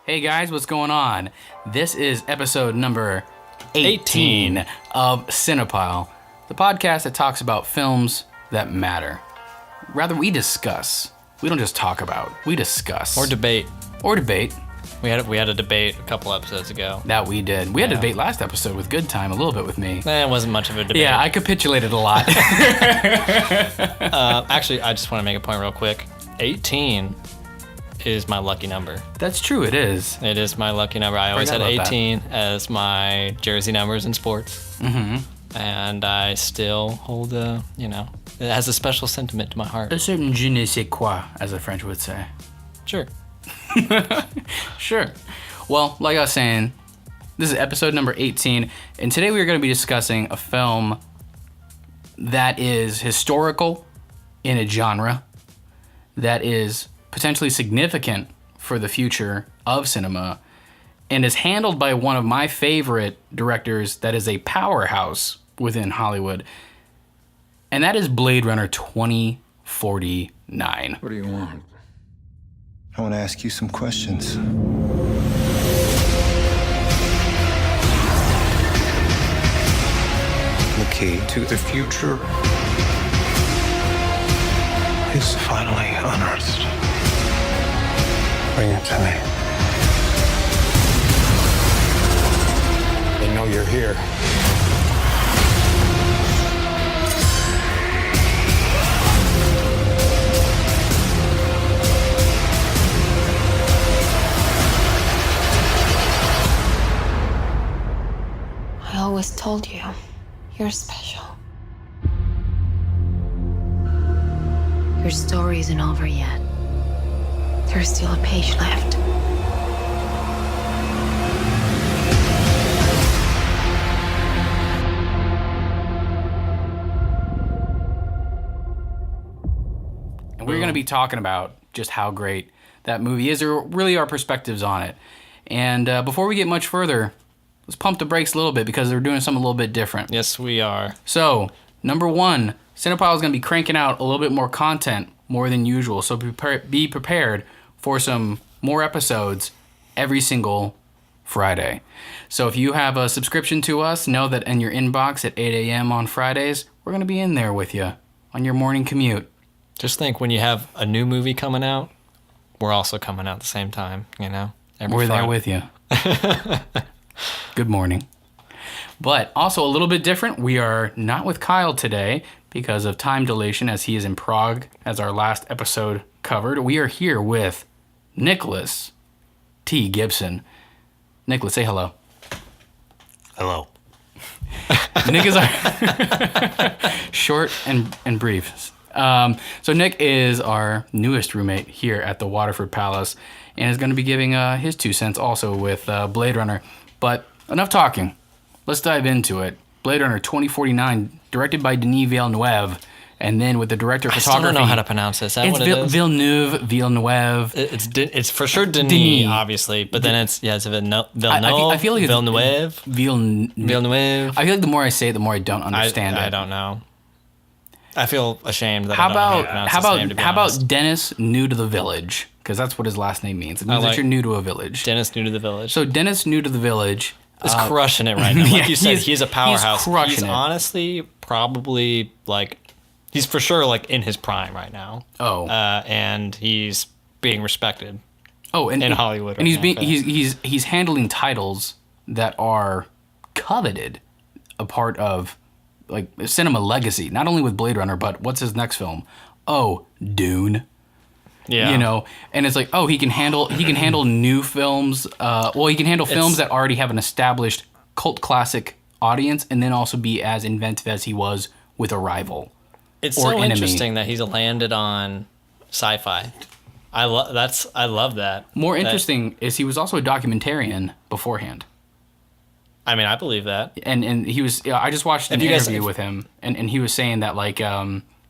Hey guys, what's going on? This is episode number 18 of Cinephile, the podcast that talks about films that matter. Rather, we discuss. We don't just talk about, we discuss. Or debate. We had a debate a couple episodes ago. That we did. We had a debate last episode with Good Time, a little bit with me. It wasn't much of a debate. Yeah, I capitulated a lot. Actually, I just want to make a point real quick. 18 is my lucky number. That's true, it is. It is my lucky number. I always had 18 as my jersey numbers in sports. Mm-hmm. And I still hold it has a special sentiment to my heart. A certain je ne sais quoi, as the French would say. Sure. Sure. Well, like I was saying, this is episode number 18, and today we are going to be discussing a film that is historical in a genre, that is potentially significant for the future of cinema, and is handled by one of my favorite directors that is a powerhouse within Hollywood, and that is Blade Runner 2049. What do you want? I want to ask you some questions. The key to the future is finally unearthed. Bring it to me. They know you're here. I always told you, you're special. Your story isn't over yet. There's still a page left. And we're going to be talking about just how great that movie is, or really our perspectives on it. And before we get much further, let's pump the brakes a little bit because they're doing something a little bit different. Yes, we are. So, number one, Cinephile is going to be cranking out a little bit more content, more than usual. So be prepared for some more episodes every single Friday. So if you have a subscription to us, know that in your inbox at 8 a.m. on Fridays, we're going to be in there with you on your morning commute. Just think, when you have a new movie coming out, we're also coming out at the same time, every We're Friday. there with you. Good morning. But also a little bit different, we are not with Kyle today because of time dilation, as he is in Prague, as our last episode covered. We are here with Nicholas T. Gibson. Nicholas, say hello. Hello. Nick is our short and brief. So Nick is our newest roommate here at the Waterford Palace and is going to be giving his 2 cents also with Blade Runner. But enough talking. Let's dive into it. Blade Runner 2049, directed by Denis Villeneuve, and then with the director of photography. I still don't know how to pronounce it. Is that it's what it is? Villeneuve. It's for sure Denis, obviously, but then it's Villeneuve. I feel like it's Villeneuve. Villeneuve. I feel like the more I say it, the more I don't understand it. I don't know. I feel ashamed that how I don't know how to pronounce his name, to be honest. about Dennis New to the Village? Because that's what his last name means. It means that you're new to a village. Dennis New to the Village. So Dennis New to the Village is crushing it right now. Like you said, he's a powerhouse. He's crushing it. Honestly probably he's for sure in his prime right now. Oh. And he's being respected. Oh, and in Hollywood. And he's handling titles that are coveted, a part of cinema legacy. Not only with Blade Runner, but what's his next film? Oh, Dune. Yeah. And it's he can handle new films. He can handle films that already have an established cult classic audience, and then also be as inventive as he was with Arrival. It's so interesting that he's landed on sci-fi. I love that. More interesting is he was also a documentarian beforehand. I mean, I believe that. And he was. I just watched an interview with him, and he was saying that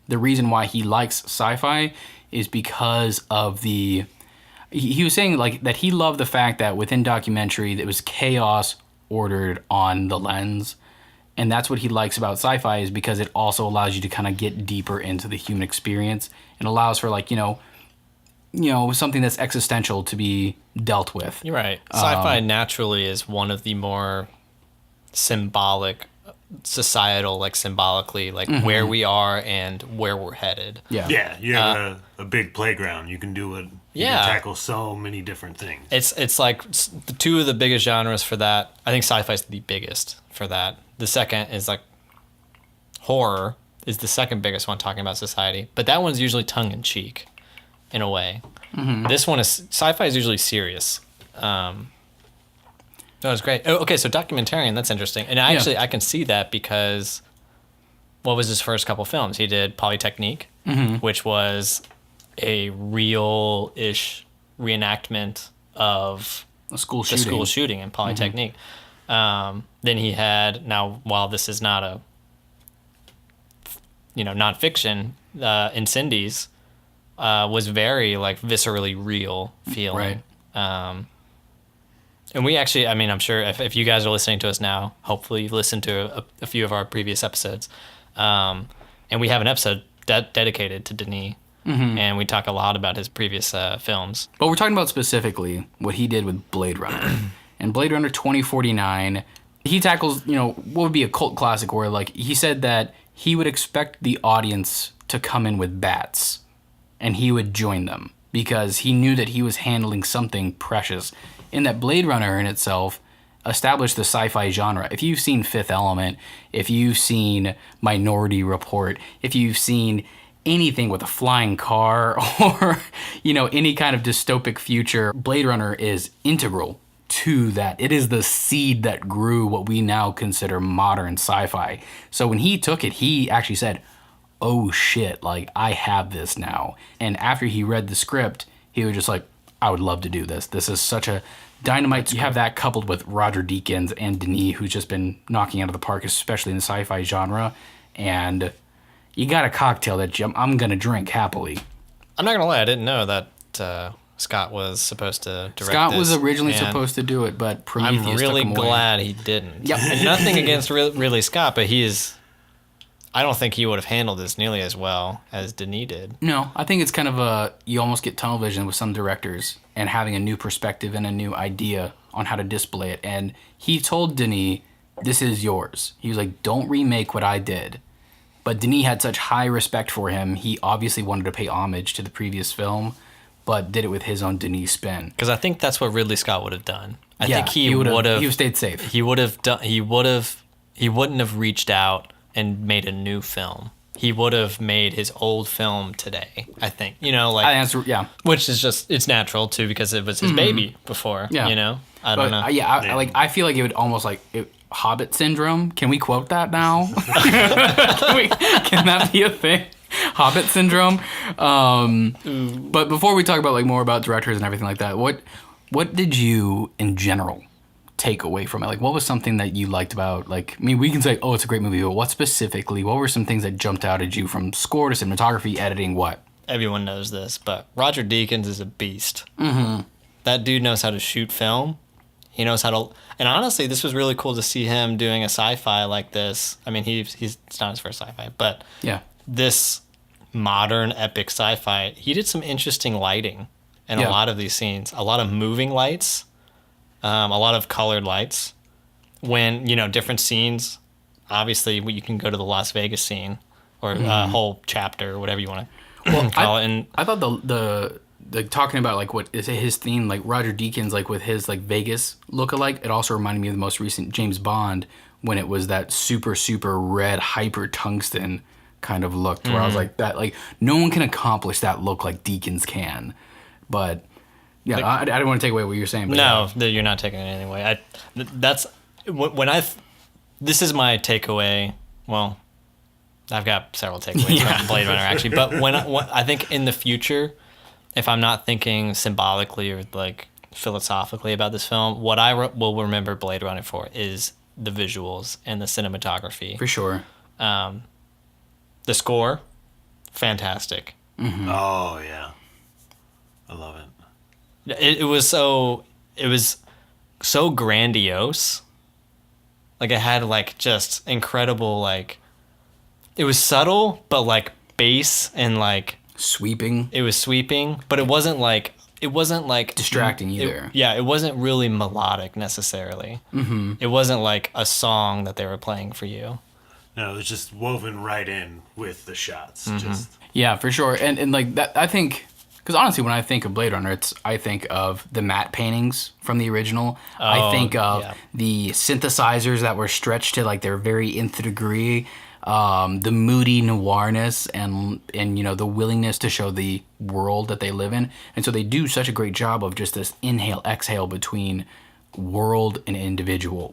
the reason why he likes sci-fi is because of the. He was saying that he loved the fact that within documentary there was chaos ordered on the lens, and that's what he likes about sci-fi, is because it also allows you to kind of get deeper into the human experience and allows for something that's existential to be dealt with. You're right. Sci-fi naturally is one of the more symbolic, societal, like symbolically, like where we are and where we're headed. Yeah. Yeah, you have a big playground. You can do it. You can tackle so many different things. It's like the two of the biggest genres for that. I think sci-fi is the biggest for that. The second is like horror is the second biggest one talking about society, but that one's usually tongue-in-cheek in a way. This one is sci-fi is usually serious. That was great. Oh, okay, so documentarian, that's interesting. And I can see that because what was his first couple films? He did Polytechnique, which was a real-ish reenactment of The school shooting in Polytechnique. Then he had, now while this is not a nonfiction, Incendies was very like viscerally real feeling. Right. And we actually, I mean, I'm sure if you guys are listening to us now, hopefully you've listened to a few of our previous episodes. And we have an episode dedicated to Denis. And we talk a lot about his previous films. But we're talking about specifically what he did with Blade Runner. And Blade Runner 2049, he tackles, what would be a cult classic where, like, he said that he would expect the audience to come in with bats and he would join them because he knew that he was handling something precious. In that Blade Runner in itself established the sci-fi genre. If you've seen Fifth Element, if you've seen Minority Report, if you've seen anything with a flying car or, any kind of dystopic future, Blade Runner is integral to that. It is the seed that grew what we now consider modern sci-fi. So when he took it, he actually said, oh shit, like I have this now. And after he read the script, he was just like, I would love to do this. This is such a dynamite. You have that coupled with Roger Deakins and Denis, who's just been knocking out of the park, especially in the sci-fi genre. And you got a cocktail that I'm going to drink happily. I'm not going to lie, I didn't know that Scott was supposed to direct Scott this, was originally supposed to do it, but Prometheus I'm really took him away. glad he didn't. Yep. And nothing against Ridley Scott, but I don't think he would have handled this nearly as well as Denis did. No, I think it's kind of you almost get tunnel vision with some directors and having a new perspective and a new idea on how to display it. And he told Denis, this is yours. He was like, don't remake what I did. But Denis had such high respect for him, he obviously wanted to pay homage to the previous film, but did it with his own Denis spin. Because I think that's what Ridley Scott would have done. I think he would have. He stayed safe. He would have done. He wouldn't have reached out and made a new film. He would have made his old film today, I think. Which is just, it's natural too because it was his baby before. Yeah. I don't know. I feel like it would almost Hobbit syndrome. Can we quote that now? Can that be a thing? Hobbit syndrome. But before we talk about more about directors and everything like that, what did you in general take away from it? What was something that you liked about, we can say, oh, it's a great movie, but what were some things that jumped out at you from score to cinematography, editing, what? Everyone knows this, but Roger Deakins is a beast. That dude knows how to shoot film. He knows how to, and honestly, this was really cool to see him doing a sci-fi like this. I mean, it's not his first sci-fi, but yeah, this modern epic sci-fi, he did some interesting lighting in a lot of these scenes. A lot of moving lights. A lot of colored lights. When, different scenes, obviously you can go to the Las Vegas scene or a whole chapter or whatever you want to call it. And I thought the talking about what is his theme, Roger Deakins, with his Vegas lookalike, it also reminded me of the most recent James Bond when it was that super, super red hyper tungsten kind of look where I was that, no one can accomplish that look like Deakins can. But yeah, I didn't want to take away what you're saying. But no, you're not taking it anyway. This is my takeaway. Well, I've got several takeaways from Blade Runner actually. But when I think in the future, if I'm not thinking symbolically or philosophically about this film, what I will remember Blade Runner for is the visuals and the cinematography. For sure. The score, fantastic. Mm-hmm. Oh yeah, I love it. It was so grandiose. It had just incredible it was subtle but bass and sweeping. It was sweeping, but it wasn't like Distracting either. It wasn't really melodic necessarily. Mm-hmm. It wasn't like a song that they were playing for you. No, it was just woven right in with the shots. Just Yeah, for sure. And like that, I think, because honestly, when I think of Blade Runner, I think of the matte paintings from the original. I think of the synthesizers that were stretched to like their very nth degree. The moody noirness and the willingness to show the world that they live in. And so they do such a great job of just this inhale, exhale between world and individual,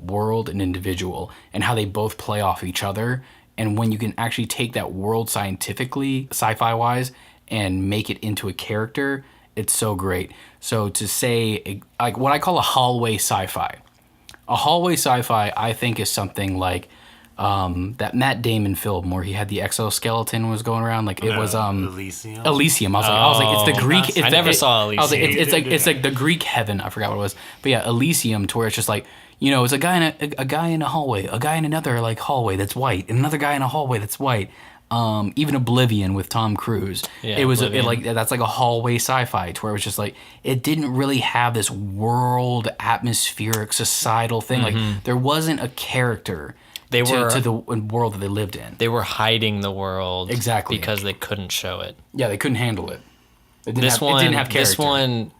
and how they both play off each other. And when you can actually take that world scientifically, sci-fi wise, and make it into a character, it's so great. So to say, like what I call a hallway sci-fi, I think is something like that Matt Damon film where he had the exoskeleton was going around, like it was Elysium. Elysium. I was like, it's the Greek. I never saw Elysium. I was like, it's like the Greek heaven. I forgot what it was, but yeah, Elysium, to where it's just like, it's a guy in a hallway, a guy in another like hallway that's white, and another guy in a hallway that's white. Even Oblivion with Tom Cruise, it was that's like a hallway sci-fi, to where it was just like it didn't really have this world atmospheric societal thing. Like there wasn't a character. They were to the world that they lived in. They were hiding the world exactly because they couldn't show it. Yeah, they couldn't handle it. It didn't have character. This one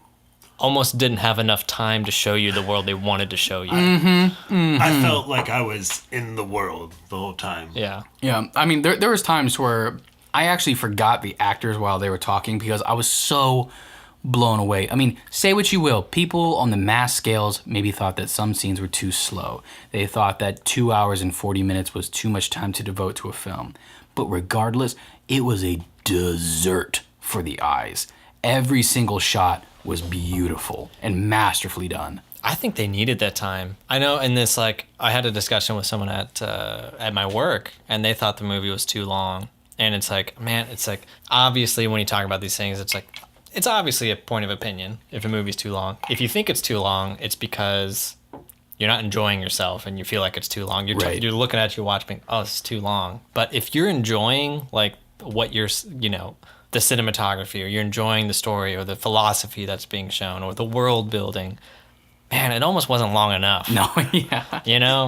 almost didn't have enough time to show you the world they wanted to show you. I felt like I was in the world the whole time. Yeah. Yeah. I mean, there was times where I actually forgot the actors while they were talking because I was so blown away. I mean, say what you will. People on the mass scales maybe thought that some scenes were too slow. They thought that 2 hours and 40 minutes was too much time to devote to a film. But regardless, it was a dessert for the eyes. Every single shot was beautiful and masterfully done. I think they needed that time. I know in this, like, I had a discussion with someone at my work, and they thought the movie was too long. And it's like, man, it's like, obviously when you talk about these things, it's like, it's obviously a point of opinion if a movie's too long. If you think it's too long, it's because you're not enjoying yourself and you feel like it's too long. You're looking at your watch being, oh, this is too long. But if you're enjoying, like, what you're, the cinematography, or you're enjoying the story or the philosophy that's being shown or the world building, man, it almost wasn't long enough. No, yeah.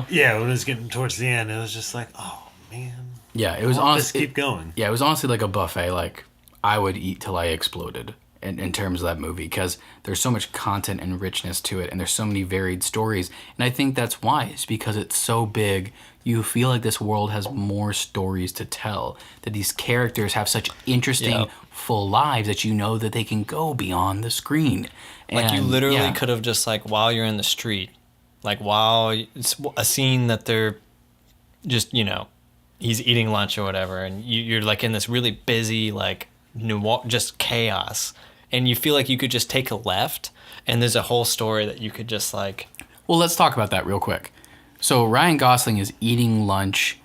Yeah, when it was getting towards the end, it was just like, oh, man. Yeah, it was honestly... Just keep going. Yeah, it was honestly like a buffet. Like, I would eat till I exploded in terms of that movie, because there's so much content and richness to it, and there's so many varied stories. And I think that's why. It's because it's so big, you feel like this world has more stories to tell, that these characters have such interesting, full lives that that they can go beyond the screen. Like, you literally could have just, like, while you're in the street, like, while it's a scene that they're just, he's eating lunch or whatever, and you're, like, in this really busy, like, just chaos, and you feel like you could just take a left, and there's a whole story that you could just, like... Well, let's talk about that real quick. So Ryan Gosling is eating lunch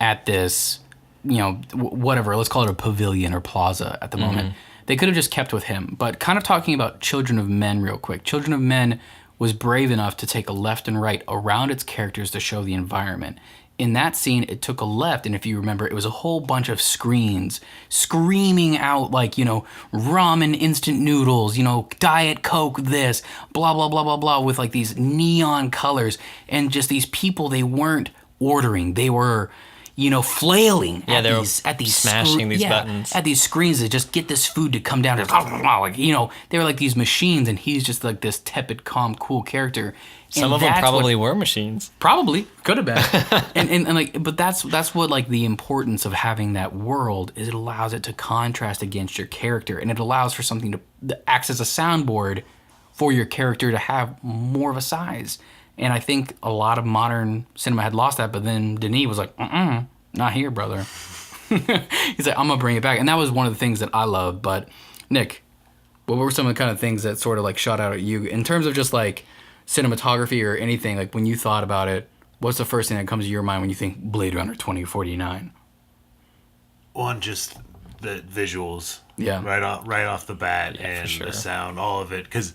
at this, whatever, let's call it a pavilion or plaza at the moment. They could have just kept with him. But kind of talking about Children of Men real quick. Children of Men was brave enough to take a left and right around its characters to show the environment. In that scene, it took a left, and if you remember, it was a whole bunch of screens screaming out like, ramen instant noodles, Diet Coke this, blah, blah, blah, blah, blah, with like these neon colors. And just these people, they weren't ordering. They were, flailing at these smashing these buttons. At these screens to just get this food to come down. Like, they were like these machines, and he's just like this tepid, calm, cool character. Some of them probably were machines. Probably could have been, and like, but that's what, like, the importance of having that world is. It allows it to contrast against your character, and it allows for something that acts as a soundboard for your character to have more of a size. And I think a lot of modern cinema had lost that, but then Denis was like, not here, brother. He's like, I'm gonna bring it back, and that was one of the things that I loved. But Nick, what were some of the kind of things that sort of like shot out at you in terms of just like cinematography or anything? Like, when you thought about it, what's the first thing that comes to your mind when you think Blade Runner 2049? One, just the visuals. Yeah. Right off the bat, and sure. the sound, all of it, because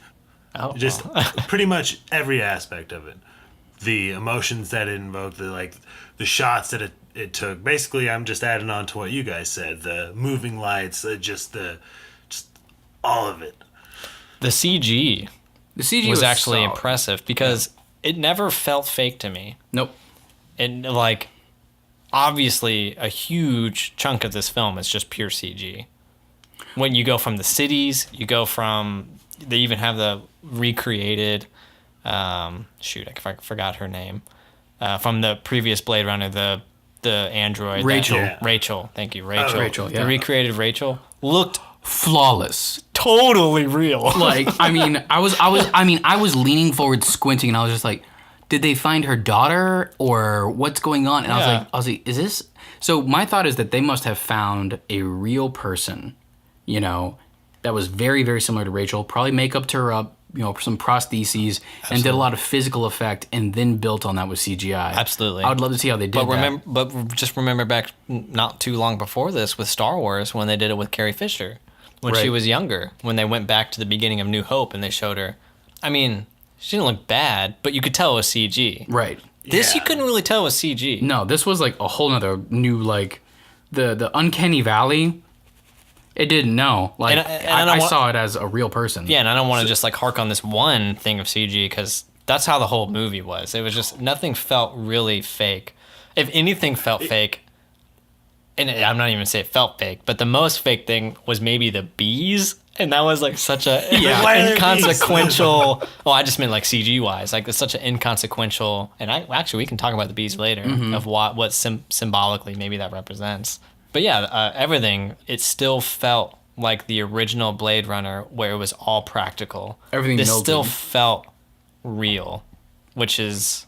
pretty much every aspect of it, the emotions that it invoked, the shots that it took. Basically, I'm just adding on to what you guys said. The moving lights, just all of it. The CG was actually solid. impressive because it never felt fake to me. Nope. And like, obviously, a huge chunk of this film is just pure CG. When you go from the cities, they even have the recreated, I forgot her name, from the previous Blade Runner, the android. Rachel. Rachel, thank you, Rachel. Rachel, yeah. The recreated Rachel looked Flawless. totally real. Like, I mean, I was leaning forward, squinting, and I was just like, did they find her daughter or what's going on? And I was like, is this? So my thought is that they must have found a real person, you know, that was very, very similar to Rachel, probably makeup her up, you know, some prostheses, and did a lot of physical effect, and then built on that with CGI. Absolutely. I would love to see how they did that. But just remember back not too long before this with Star Wars when they did it with Carrie Fisher. When she was younger, when they went back to the beginning of New Hope and they showed her. I mean, she didn't look bad, but you could tell it was CG. Right. This you couldn't really tell was CG. No, this was like a whole nother new, like, the Uncanny Valley. It didn't know. Like, I saw it as a real person. Yeah, and I don't want to just like hark on this one thing of CG because that's how the whole movie was. It was just nothing felt really fake. If anything felt fake, and I'm not even saying it felt fake, but the most fake thing was maybe the bees. And that was like such a inconsequential. Well, I just meant like CG wise, like it's such an inconsequential. And we can talk about the bees later of what symbolically maybe that represents. But yeah, everything, it still felt like the original Blade Runner where it was all practical. Everything this melted. still felt real, which is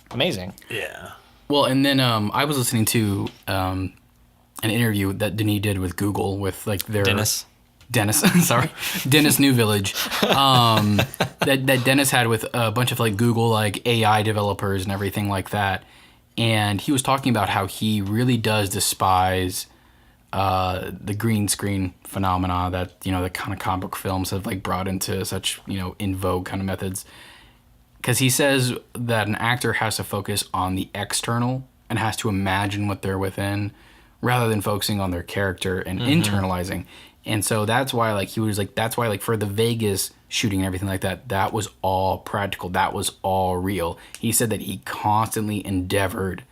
amazing. Yeah. Well, and then I was listening to an interview that Denis did with Google with like their Dennis, sorry, Dennis New Village, that Dennis had with a bunch of like Google like AI developers and everything like that, and he was talking about how he really does despise the green screen phenomena that, you know, the kind of comic book films have like brought into such, you know, in vogue kind of methods. Because he says that an actor has to focus on the external and has to imagine what they're within rather than focusing on their character and internalizing. And so that's why, like, for the Vegas shooting and everything like that, that was all practical. That was all real. He said that he constantly endeavored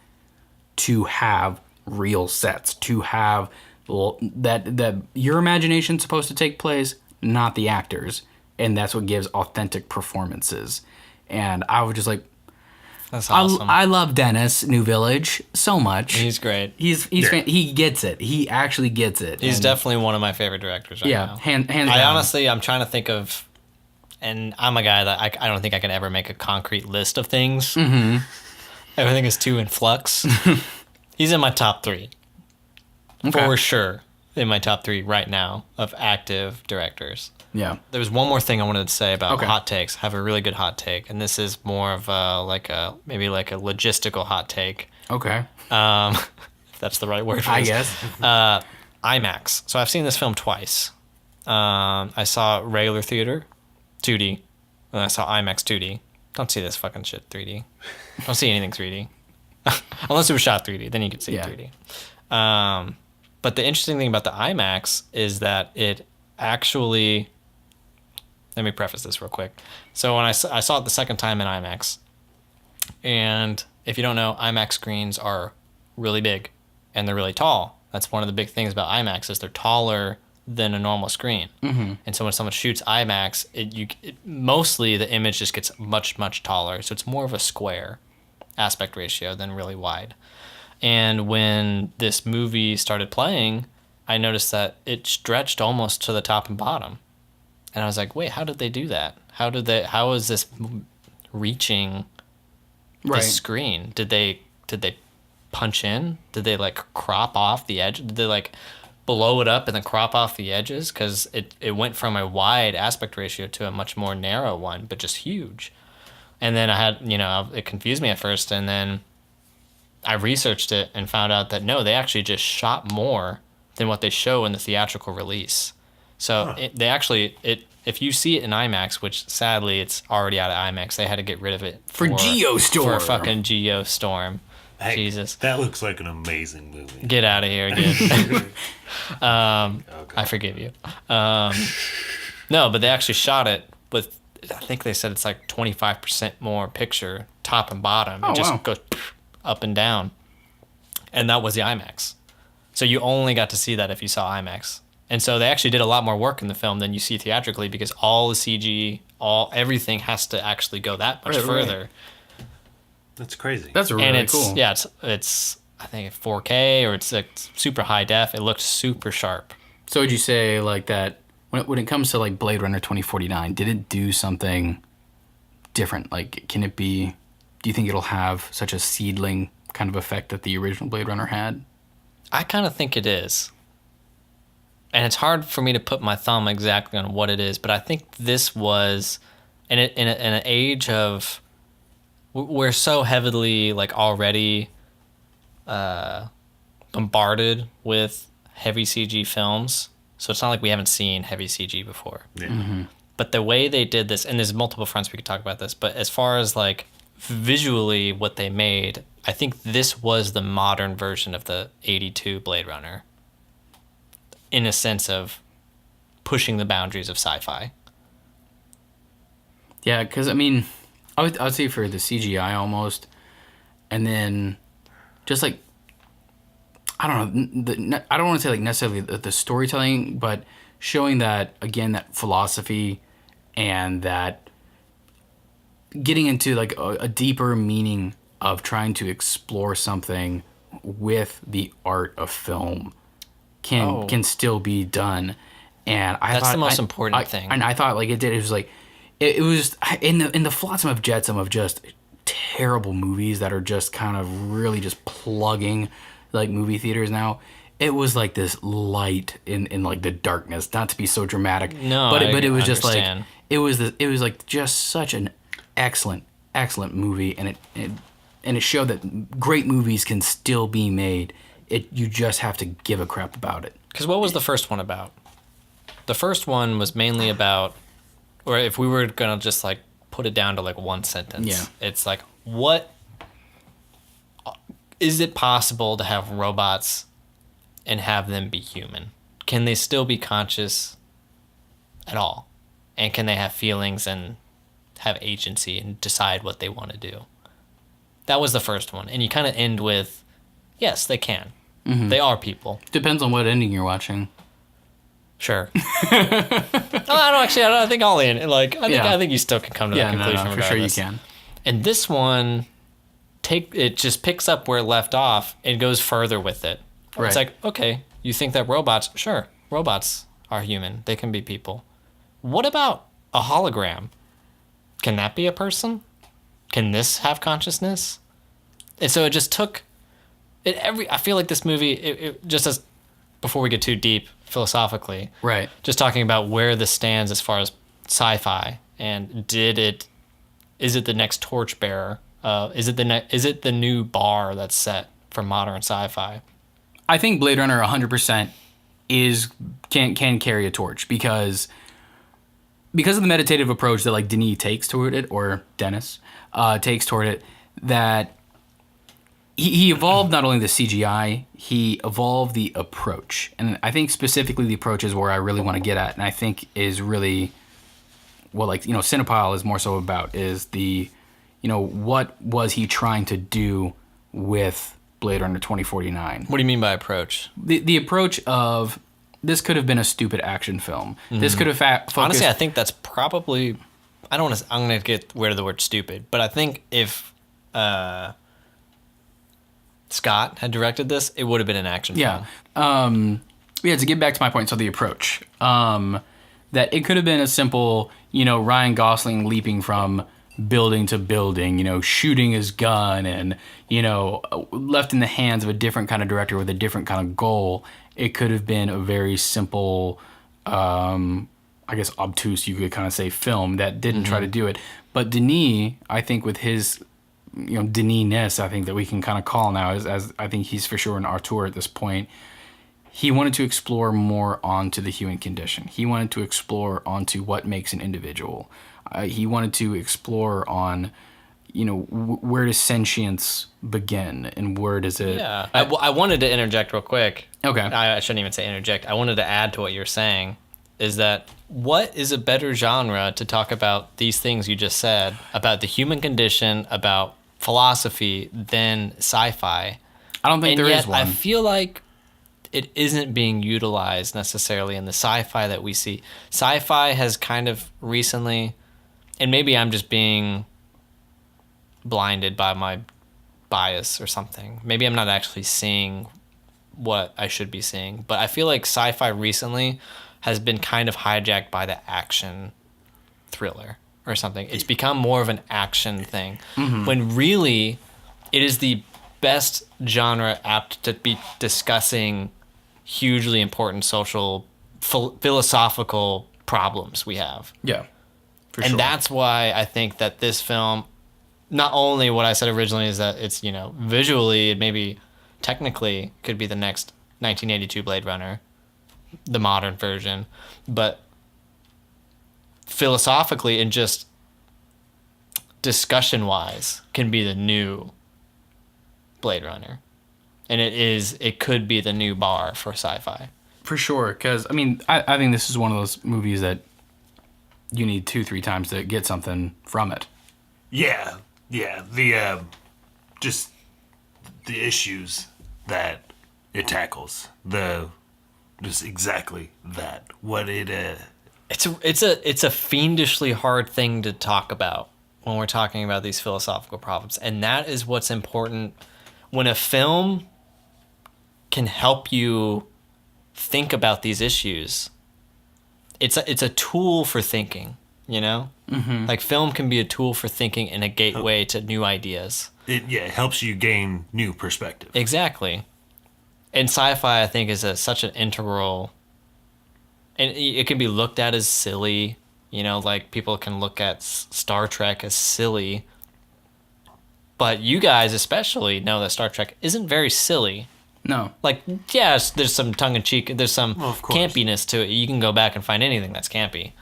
to have real sets, to have that your imagination's supposed to take place, not the actors. And that's what gives authentic performances. And I was just like, that's awesome. I love Dennis New Village so much. He's great. He gets it. He actually gets it. He's definitely one of my favorite directors right now. Hands down. Honestly, I'm trying to think of, and I'm a guy that I don't think I can ever make a concrete list of things. Mm-hmm. Everything is too in flux. He's in my top 3. Okay. For sure. In my top 3 right now of active directors. Yeah. There was one more thing I wanted to say about hot takes. I have a really good hot take, and this is more of maybe a logistical hot take. Okay. If that's the right word for I this. guess. IMAX. So I've seen this film twice. I saw regular theater, 2D, and I saw IMAX 2D. Don't see this fucking shit 3D. Don't see anything 3D. Unless it was shot 3D, then you could see it 3D. But the interesting thing about the IMAX is that it actually... Let me preface this real quick. So when I saw it the second time in IMAX, and if you don't know, IMAX screens are really big and they're really tall. That's one of the big things about IMAX is they're taller than a normal screen. Mm-hmm. And so when someone shoots IMAX, mostly the image just gets much, much taller. So it's more of a square aspect ratio than really wide. And when this movie started playing, I noticed that it stretched almost to the top and bottom. And I was like, wait, how did they do that? How is this reaching the screen? Did they punch in? Did they like crop off the edge? Did they like blow it up and then crop off the edges? Because it went from a wide aspect ratio to a much more narrow one, but just huge. And then I had, it confused me at first. And then I researched it and found out that no, they actually just shot more than what they show in the theatrical release. So if you see it in IMAX, which sadly it's already out of IMAX, they had to get rid of it for Geostorm. For fucking Geostorm. Hey, Jesus. That looks like an amazing movie. Get out of here, dude. I forgive you. No, but they actually shot it with, I think they said it's like 25% more picture, top and bottom. Oh, It just wow. goes up and down. And that was the IMAX. So you only got to see that if you saw IMAX. And so they actually did a lot more work in the film than you see theatrically because all the CG, everything has to actually go that much Right, right. further. That's crazy. That's really And it's cool. yeah, it's I think 4K or it's like super high def. It looks super sharp. So would you say like that when it comes to like Blade Runner 2049, did it do something different? Like, can it be? Do you think it'll have such a seedling kind of effect that the original Blade Runner had? I kind of think it is. And it's hard for me to put my thumb exactly on what it is, but I think this was in an age of we're so heavily like already bombarded with heavy CG films. So it's not like we haven't seen heavy CG before. Yeah. But the way they did this, and there's multiple fronts we could talk about this, but as far as like visually what they made, I think this was the modern version of the 82 Blade Runner in a sense of pushing the boundaries of sci-fi. Yeah, because I mean, I would say for the CGI almost, and then just like I don't know, I don't want to say like necessarily the storytelling, but showing that again that philosophy and that getting into like a deeper meaning of trying to explore something with the art of film can still be done. And That's the most important thing. And I thought like it did. It was like it was in the flotsam of jetsam of just terrible movies that are just kind of really just plugging like movie theaters now. It was like this light in like the darkness. Not to be so dramatic, No, but I it was just like understand. it was like just such an excellent movie, and it showed that great movies can still be made. You just have to give a crap about it. Because what was the first one about? The first one was mainly about, or if we were going to just like put it down to like one sentence, Yeah. it's like, what is it possible to have robots and have them be human? Can they still be conscious at all? And can they have feelings and have agency and decide what they want to do? That was the first one. And you kind of end with, yes, they can. Mm-hmm. They are people. Depends on what ending you're watching. Sure. I don't think all in. Like, I think you still can come to that conclusion. For sure you regardless. can. And this one, it just picks up where it left off and goes further with it. Right. It's like, okay, you think that robots? Sure, robots are human. They can be people. What about a hologram? Can that be a person? Can this have consciousness? And so it just took it. I feel like this movie, it just as before we get too deep philosophically, Right. just talking about where this stands as far as sci-fi, and is it the next torchbearer? Is it the new bar that's set for modern sci-fi? I think Blade Runner 100% can carry a torch because of the meditative approach that like Denis takes toward it, or Dennis takes toward it, that he evolved not only the CGI, he evolved the approach. And I think specifically the approach is where I really want to get at, and I think is really what Cinephile is more so about, is the, what was he trying to do with Blade Runner 2049? What do you mean by approach? The approach of, this could have been a stupid action film. This could have focused... Honestly, I think that's probably... I'm going to get rid of the word stupid, but I think if Scott had directed this, it would have been an action film. To get back to my point, so the approach. That it could have been a simple, Ryan Gosling leaping from building to building, shooting his gun and, left in the hands of a different kind of director with a different kind of goal. It could have been a very simple, I guess obtuse, you could kind of say, film that didn't try to do it. But Denis, I think with his, Denis-ness, I think that we can kind of call now, as I think he's for sure an auteur at this point, he wanted to explore more onto the human condition. He wanted to explore onto what makes an individual. He wanted to explore on, where does sentience begin and where does it? Yeah. I wanted to interject real quick. Okay. I shouldn't even say interject. I wanted to add to what you're saying, is that what is a better genre to talk about these things you just said, about the human condition, about philosophy, than sci-fi? I don't think there is one. I feel like it isn't being utilized necessarily in the sci-fi that we see. Sci-fi has kind of recently, and maybe I'm just being blinded by my bias or something. Maybe I'm not actually seeing what I should be seeing, but I feel like sci-fi recently has been kind of hijacked by the action thriller or something. It's become more of an action thing, when really it is the best genre apt to be discussing hugely important social, philosophical problems we have. Yeah, for And sure. that's why I think that this film, not only what I said originally is that it's, visually, it maybe technically could be the next 1982 Blade Runner, the modern version, but philosophically and just discussion-wise can be the new Blade Runner. And it could be the new bar for sci-fi. For sure, because, I think this is one of those movies that you need 2-3 times to get something from it. Yeah. The just the issues that it tackles. Just exactly that. What it It's a fiendishly hard thing to talk about when we're talking about these philosophical problems, and that is what's important. When a film can help you think about these issues, it's a tool for thinking, Like film can be a tool for thinking and a gateway to new ideas. It helps you gain new perspective. Exactly. And sci-fi, I think, is such an integral, and it can be looked at as silly, like people can look at Star Trek as silly, but you guys especially know that Star Trek isn't very silly. No. Like, yes, there's some tongue-in-cheek, there's some of course. campiness to it. You can go back and find anything that's campy.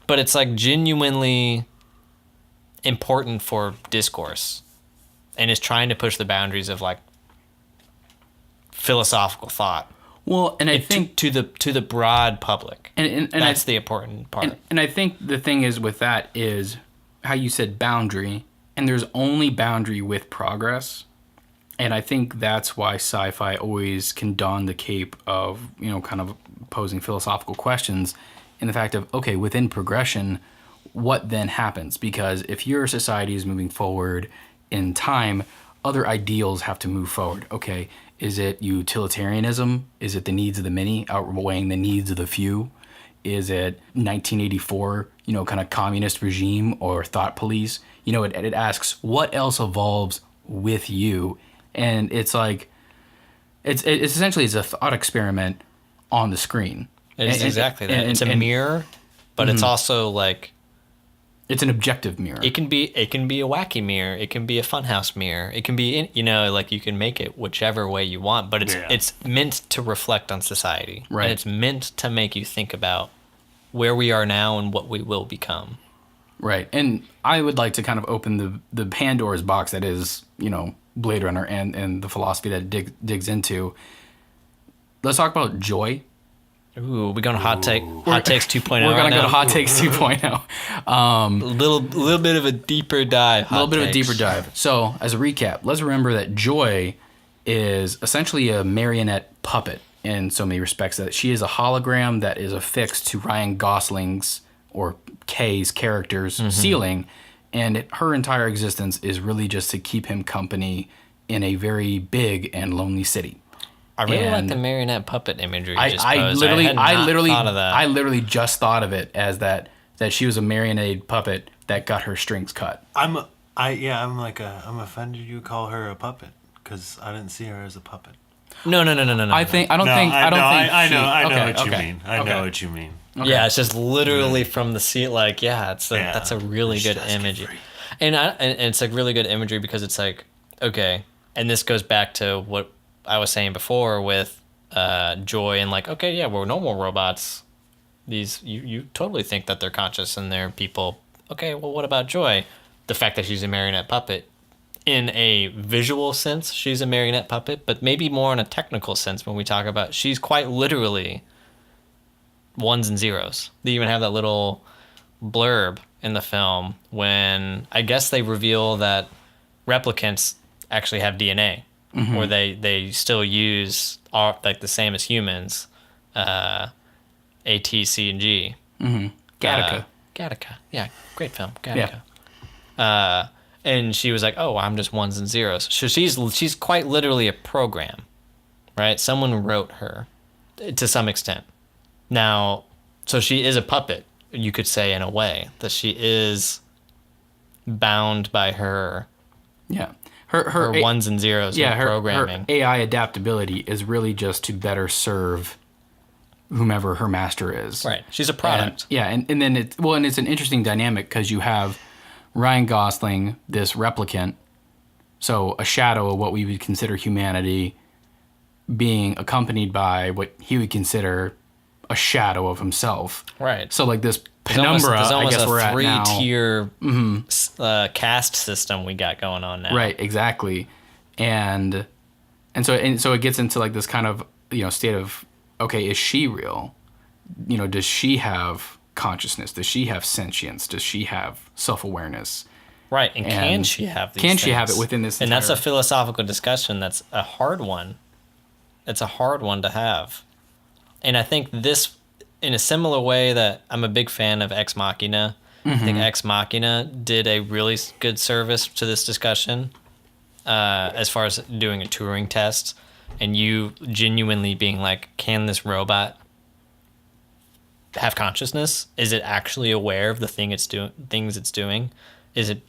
But it's, like, genuinely important for discourse. And is trying to push the boundaries of, like, philosophical thought. Well, and I think to the broad public. And that's the important part. And I think the thing is with that is how you said boundary, and there's only boundary with progress. And I think that's why sci-fi always can don the cape of, kind of posing philosophical questions in the fact of, okay, within progression, what then happens? Because if your society is moving forward in time, other ideals have to move forward. Okay, is it utilitarianism? Is it the needs of the many outweighing the needs of the few? Is it 1984, kind of communist regime or thought police? It asks, what else evolves with you? And it's like, it's essentially it's a thought experiment on the screen. It's exactly that. It's a mirror, but it's also like, it's an objective mirror. It can be a wacky mirror. It can be a funhouse mirror. It can be, like you can make it whichever way you want, but it's meant to reflect on society. Right. And it's meant to make you think about where we are now and what we will become. Right. And I would like to kind of open the Pandora's box that is, Blade Runner and the philosophy that it digs into. Let's talk about joy. Ooh, we're going to hot takes 2.0. We're going to go to hot takes 2.0. A little bit of a deeper dive. A little bit of a deeper dive. So, as a recap, let's remember that Joy is essentially a marionette puppet in so many respects. That she is a hologram that is affixed to Ryan Gosling's or Kay's character's ceiling, and her entire existence is really just to keep him company in a very big and lonely city. I really like the marionette puppet imagery. I literally just thought of it as that she was a marionette puppet that got her strings cut. I'm offended you call her a puppet because I didn't see her as a puppet. No. I know what you mean. Okay. Yeah, it's just literally from the seat. Like, that's a really good imagery, and it's like really good imagery because it's like, okay, and this goes back to what I was saying before with Joy and like, okay, yeah, we're normal robots. These you totally think that they're conscious and they're people. Okay, well, what about Joy? the fact that she's a marionette puppet. In a visual sense, she's a marionette puppet, but maybe more in a technical sense when we talk about she's quite literally ones and zeros. They even have that little blurb in the film when I guess they reveal that replicants actually have DNA, or they still use like the same as humans, A, T, C, and G. Gattaca. Gattaca, yeah, great film, Gattaca. Yeah. And she was like, "Oh, I'm just ones and zeros." So she's quite literally a program, right? Someone wrote her, to some extent. Now, so she is a puppet, you could say, in a way that she is bound by her. Yeah. Her ones and zeros. Yeah, her programming. Her AI adaptability is really just to better serve whomever her master is. Right. She's a product. And then it's an interesting dynamic because you have Ryan Gosling, this replicant, so a shadow of what we would consider humanity, being accompanied by what he would consider a shadow of himself. Right. So like this penumbra, there's almost I guess we're at now. three-tier caste system we got going on now. Right, exactly. And so it gets into like this kind of, state of, okay, is she real? Does she have consciousness? Does she have sentience? Does she have self-awareness? Right, and can she have these Can things? she have it within this And that's a entire- philosophical discussion that's a hard one. It's a hard one to have. And I think this, in a similar way that I'm a big fan of Ex Machina, I think Ex Machina did a really good service to this discussion as far as doing a Turing test and you genuinely being like, can this robot have consciousness? Is it actually aware of the things it's doing? Is it,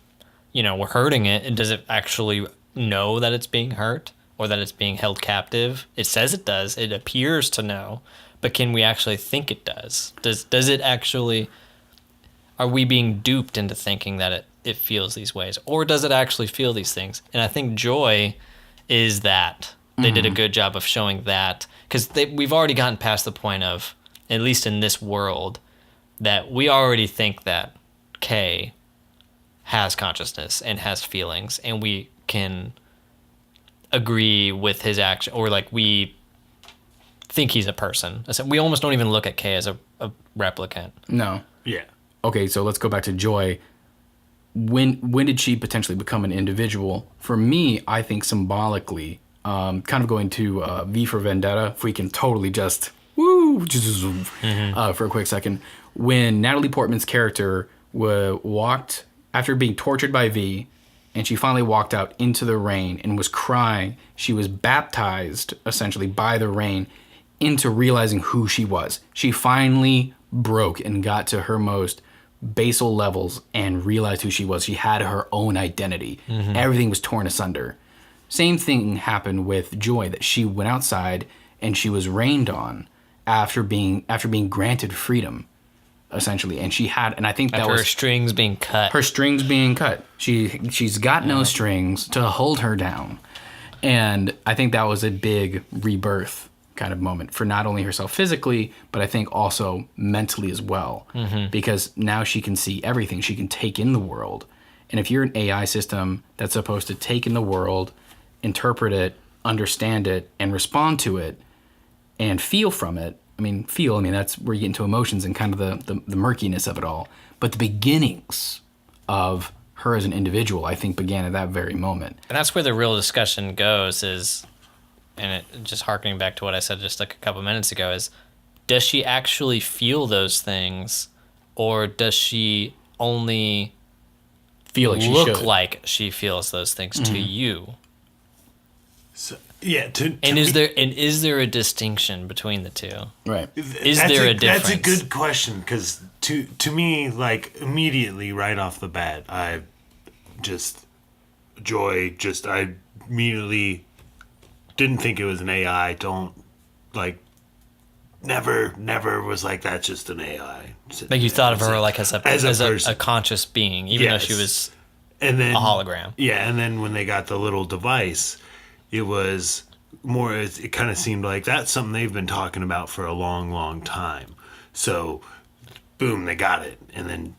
we're hurting it, and does it actually know that it's being hurt or that it's being held captive? It says it does. It appears to know, but can we actually think it does? Does it actually? Are we being duped into thinking that it feels these ways, or does it actually feel these things? And I think Joy is that. They did a good job of showing that, because we've already gotten past the point of, at least in this world, that we already think that Kay has consciousness and has feelings, and we can agree with his action, or like we think he's a person. We almost don't even look at Kay as a replicant. No. Yeah. Okay, so let's go back to Joy. When did she potentially become an individual? For me, I think symbolically, kind of going to V for Vendetta, if we can totally just for a quick second. When Natalie Portman's character walked, after being tortured by V, and she finally walked out into the rain and was crying, she was baptized, essentially, by the rain into realizing who she was. She finally broke and got to her most basal levels and realized who she was. She had her own identity. Everything was torn asunder. Same thing happened with Joy, that she went outside and she was rained on after being granted freedom, essentially. And I think that was her strings being cut. Her strings being cut. She's got no strings to hold her down. And I think that was a big rebirth kind of moment for not only herself physically, but I think also mentally as well. Because now she can see everything. She can take in the world. And if you're an AI system that's supposed to take in the world, interpret it, understand it, and respond to it, and feel from it. That's where you get into emotions and kind of the murkiness of it all. But the beginnings of her as an individual, I think, began at that very moment. And that's where the real discussion goes is, and just harkening back to what I said just like a couple minutes ago, is does she actually feel those things, or does she only Feel like she look should. like she feels those things to you? So yeah. Is there a distinction between the two? Right. Is there a difference? That's a good question, because to me, like, immediately right off the bat, I immediately didn't think it was an AI. Never was like, that's just an AI. Like you thought of her like as person. a conscious being, even though she was and then a hologram. Yeah, and then when they got the little device, it was more. It kind of seemed like that's something they've been talking about for a long, long time. So, boom, they got it, and then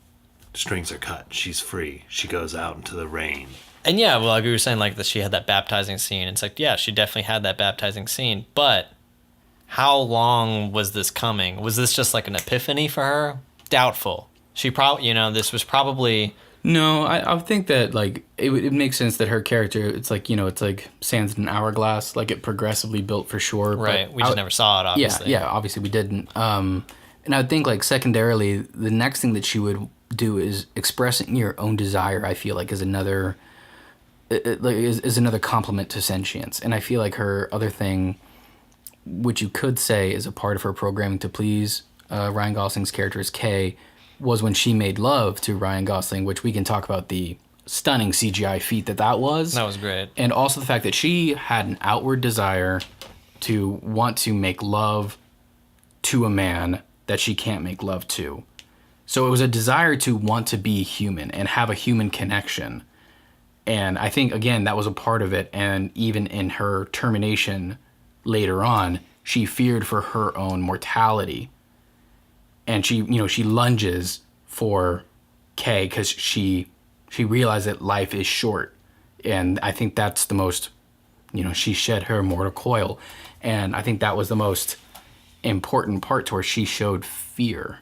strings are cut. She's free. She goes out into the rain. And yeah, well, like we were saying, like that she had that baptizing scene. It's like, yeah, she definitely had that baptizing scene. But how long was this coming? Was this just like an epiphany for her? Doubtful. She probably, this was probably... No, I think that, like, it makes sense that her character, it's like, it's like sands in an hourglass, like it progressively built for sure. Right, we just never saw it, obviously. Yeah, obviously we didn't. And I would think, like, secondarily, the next thing that she would do is expressing your own desire, I feel like, is another compliment to sentience. And I feel like her other thing, which you could say is a part of her programming to please Ryan Gosling's character is Kay, was when she made love to Ryan Gosling, which we can talk about the stunning CGI feat that was. That was great. And also the fact that she had an outward desire to want to make love to a man that she can't make love to. So it was a desire to want to be human and have a human connection. And I think, again, that was a part of it. And even in her termination later on, she feared for her own mortality. And she lunges for Kay because she realized that life is short. And I think that's the most, she shed her mortal coil. And I think that was the most important part to her. She showed fear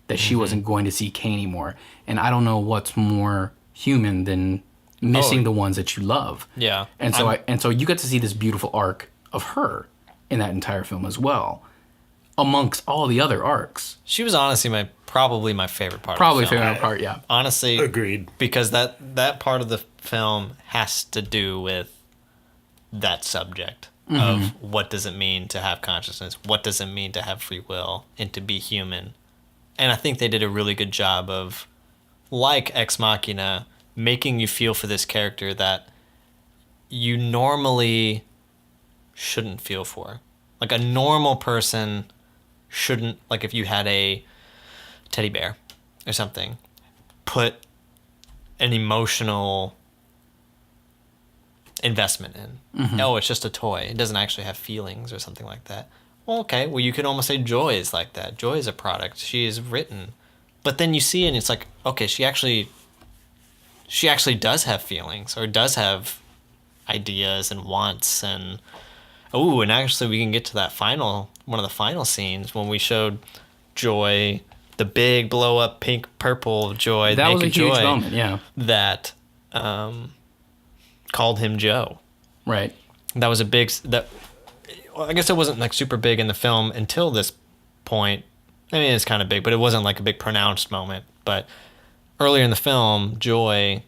that she wasn't going to see Kay anymore. And I don't know what's more human than missing the ones that you love. Yeah. And so you get to see this beautiful arc of her in that entire film as well, amongst all the other arcs. She was honestly probably my favorite part. Probably of the film. favorite part, yeah. Honestly, Agreed. Because that part of the film has to do with that subject of what does it mean to have consciousness, what does it mean to have free will and to be human. And I think they did a really good job of, like Ex Machina, making you feel for this character that you normally shouldn't feel for. Like a normal person shouldn't, like if you had a teddy bear or something, put an emotional investment in. Oh, it's just a toy. It doesn't actually have feelings or something like that. Well, okay. Well, you could almost say Joy is like that. Joy is a product. She is written. But then you see it and it's like, okay, she actually does have feelings or does have ideas and wants and... Oh, and actually we can get to that one of the final scenes when we showed Joy, the big blow up pink purple Joy. That was a huge Joy, moment, yeah. That called him Joe. Right. That was a big... I guess it wasn't like super big in the film until this point. I mean, it's kind of big, but it wasn't like a big pronounced moment. But earlier in the film, Joy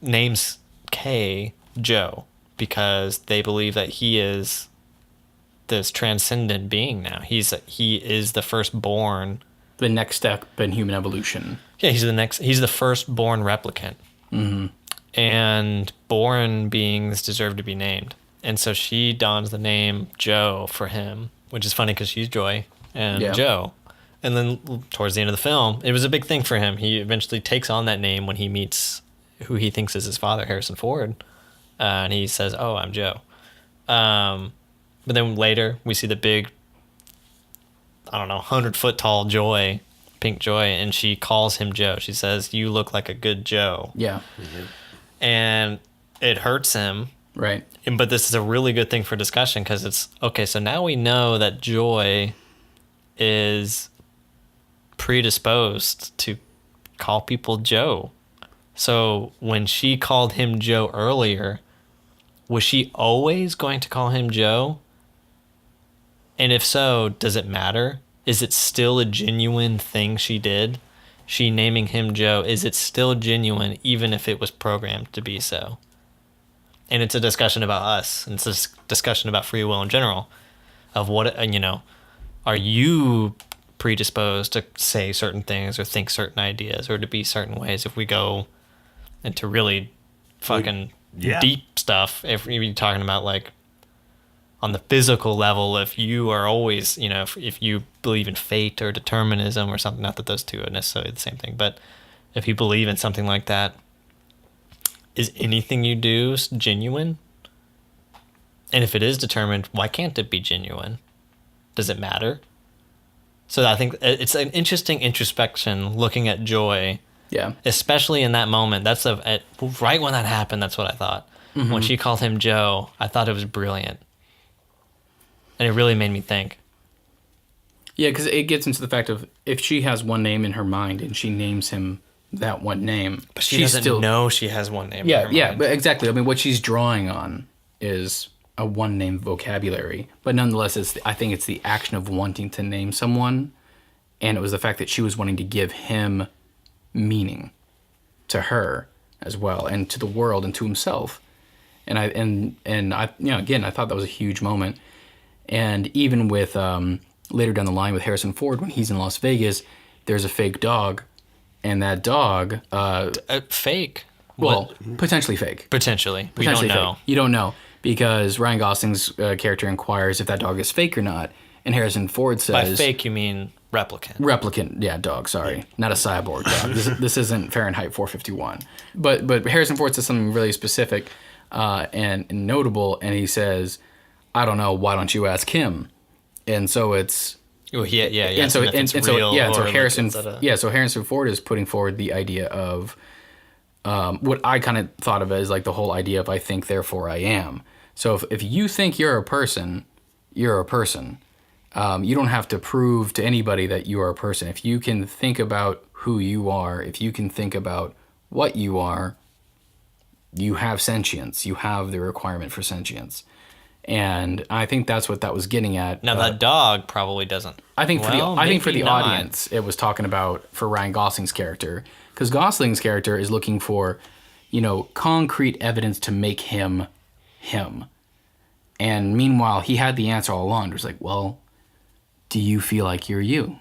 names Kay Joe, because they believe that he is this transcendent being now. He is the firstborn. The next step in human evolution. Yeah, he's the firstborn replicant. Mm-hmm. And born beings deserve to be named. And so she dons the name Joe for him, which is funny because she's Joy and Joe. And then towards the end of the film, it was a big thing for him. He eventually takes on that name when he meets who he thinks is his father, Harrison Ford. And he says, "Oh, I'm Joe." But then later, we see the big, 100-foot tall Joy, pink Joy, and she calls him Joe. She says, "You look like a good Joe." Yeah. Mm-hmm. And it hurts him. Right. But this is a really good thing for discussion because it's, okay, so now we know that Joy is predisposed to call people Joe. So when she called him Joe earlier, was she always going to call him Joe? And if so, does it matter? Is it still a genuine thing she did? She naming him Joe, is it still genuine even if it was programmed to be so? And it's a discussion about us. And it's a discussion about free will in general. Of what, are you predisposed to say certain things or think certain ideas or to be certain ways? If we go into really fucking deep stuff, if you're talking about like on the physical level, if you are always, if you believe in fate or determinism or something, not that those two are necessarily the same thing, but if you believe in something like that, is anything you do genuine? And if it is determined, why can't it be genuine? Does it matter? So I think it's an interesting introspection looking at Joy, Yeah. especially in that moment. Right when that happened, that's what I thought. When she called him Joe, I thought it was brilliant. And it really made me think. Yeah, because it gets into the fact of if she has one name in her mind and she names him that one name, But she doesn't know she has one name in her mind. But exactly. I mean, what she's drawing on is a one-name vocabulary, but nonetheless, I think it's the action of wanting to name someone, and it was the fact that she was wanting to give him meaning to her as well, and to the world, and to himself. And I again, I thought that was a huge moment. And even with later down the line with Harrison Ford, when he's in Las Vegas, there's a fake dog, and that dog, fake. well, potentially fake. Potentially. We Potentially don't know. fake. You don't know because Ryan Gosling's character inquires if that dog is fake or not, and Harrison Ford says, By fake, you mean replicant. Replicant, yeah, dog. Sorry, not a cyborg dog. This isn't Fahrenheit 451. But Harrison Ford says something really specific and notable, and he says, "I don't know. Why don't you ask him?" And so it's Well, yeah. and so Harrison So Harrison Ford is putting forward the idea of what I kind of thought of as like the whole idea of I think therefore I am. So if you think you're a person, you're a person. You don't have to prove to anybody that you are a person. If you can think about who you are, if you can think about what you are, you have sentience. You have the requirement for sentience. And I think that's what that was getting at. Now that dog probably doesn't. I think for the maybe not. audience, it was talking about for Ryan Gosling's character, because Gosling's character is looking for, concrete evidence to make him him. And meanwhile, he had the answer all along. It was like, well, do you feel like you're you?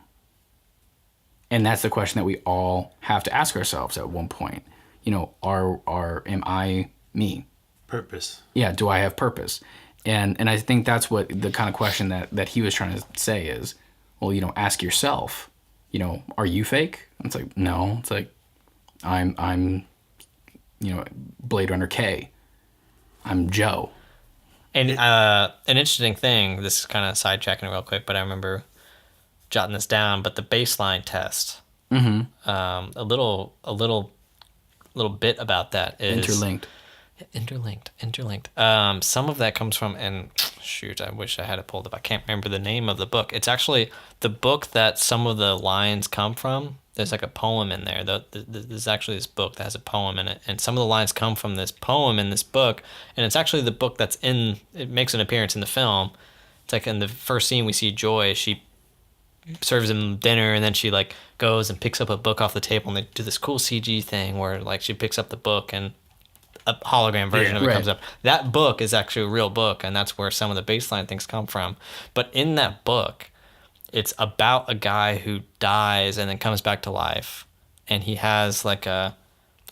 And that's the question that we all have to ask ourselves at one point. Am I me? Purpose. Yeah, do I have purpose? And I think that's what the kind of question that he was trying to say is, well, ask yourself, are you fake? And it's like, no. It's like, I'm Blade Runner K. I'm Joe. And an interesting thing, this is kind of sidetracking real quick, but I remember jotting this down, but the baseline test, a little bit about that is... Interlinked. Some of that comes from, and shoot, I wish I had it pulled up. I can't remember the name of the book. It's actually the book that some of the lines come from. There's like a poem in there. There's actually this book that has a poem in it, and some of the lines come from this poem in this book, and it's actually the book it makes an appearance in the film. It's like in the first scene we see Joy, she serves him dinner, and then she like goes and picks up a book off the table, and they do this cool CG thing where like she picks up the book and a hologram version of it comes up. That book is actually a real book, and that's where some of the baseline things come from. But in that book, it's about a guy who dies and then comes back to life, and he has like a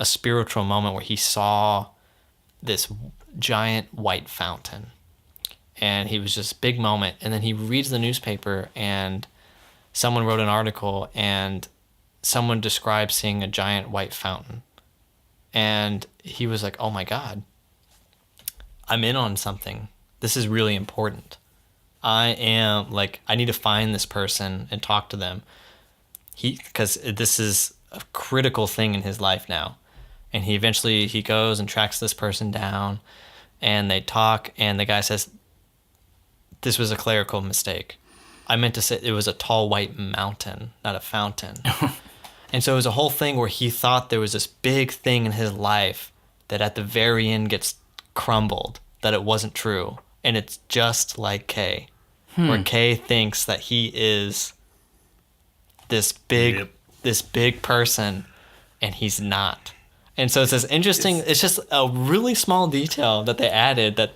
spiritual moment where he saw this giant white fountain, and he was just big moment. And then he reads the newspaper, and someone wrote an article, and someone described seeing a giant white fountain. And he was like, oh my God, I'm in on something. This is really important. I need to find this person and talk to them. Because this is a critical thing in his life now. And he goes and tracks this person down, and they talk, and the guy says, this was a clerical mistake. I meant to say it was a tall white mountain, not a fountain. And so it was a whole thing where he thought there was this big thing in his life that at the very end gets crumbled, that it wasn't true. And it's just like Kay, where Kay thinks that he is this big person, and he's not. And so it's this interesting, it's just a really small detail that they added that...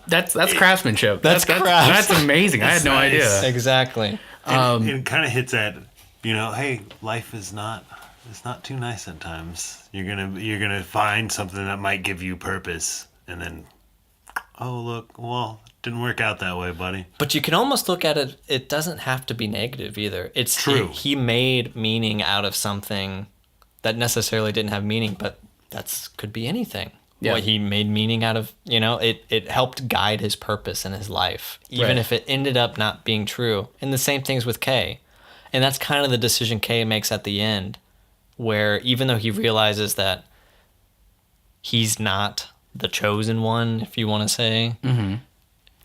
that's craftsmanship. That's That's amazing. I had no idea. Exactly. It kind of hits at... hey, life is not too nice at times. You're gonna find something that might give you purpose, and then, oh look, well, didn't work out that way, buddy. But you can almost look at it. It doesn't have to be negative either. It's true. He made meaning out of something that necessarily didn't have meaning, but could be anything. Yeah. what he made meaning out of. It helped guide his purpose in his life, even Right. if it ended up not being true. And the same things with Kay. And that's kind of the decision Kay makes at the end, where even though he realizes that he's not the chosen one, if you want to say,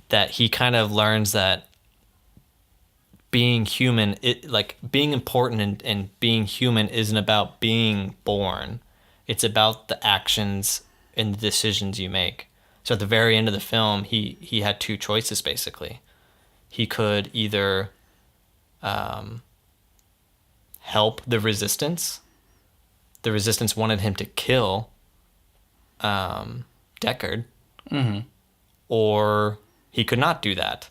that he kind of learns that being human, being important and being human isn't about being born. It's about the actions and the decisions you make. So at the very end of the film, he had two choices, basically. He could either help the resistance. The resistance wanted him to kill Deckard, or he could not do that.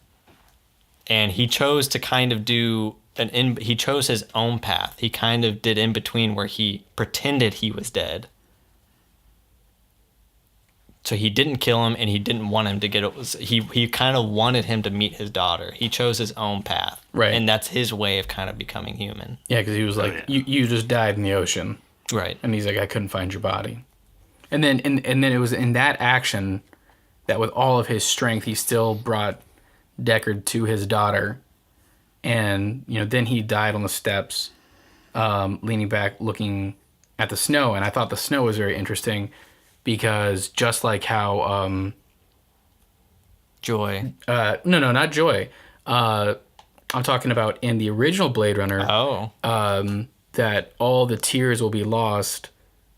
And he chose to kind of do he chose his own path. He kind of did in between, where he pretended he was dead. So he didn't kill him, and he didn't want him to get it. He kind of wanted him to meet his daughter. He chose his own path. Right. And that's his way of kind of becoming human. Yeah, because he was like, you just died in the ocean. Right. And he's like, I couldn't find your body. And then it was in that action that with all of his strength, he still brought Deckard to his daughter. And, then he died on the steps, leaning back, looking at the snow. And I thought the snow was very interesting because just like how... Joy. no, not Joy. I'm talking about in the original Blade Runner. Oh. That all the tears will be lost.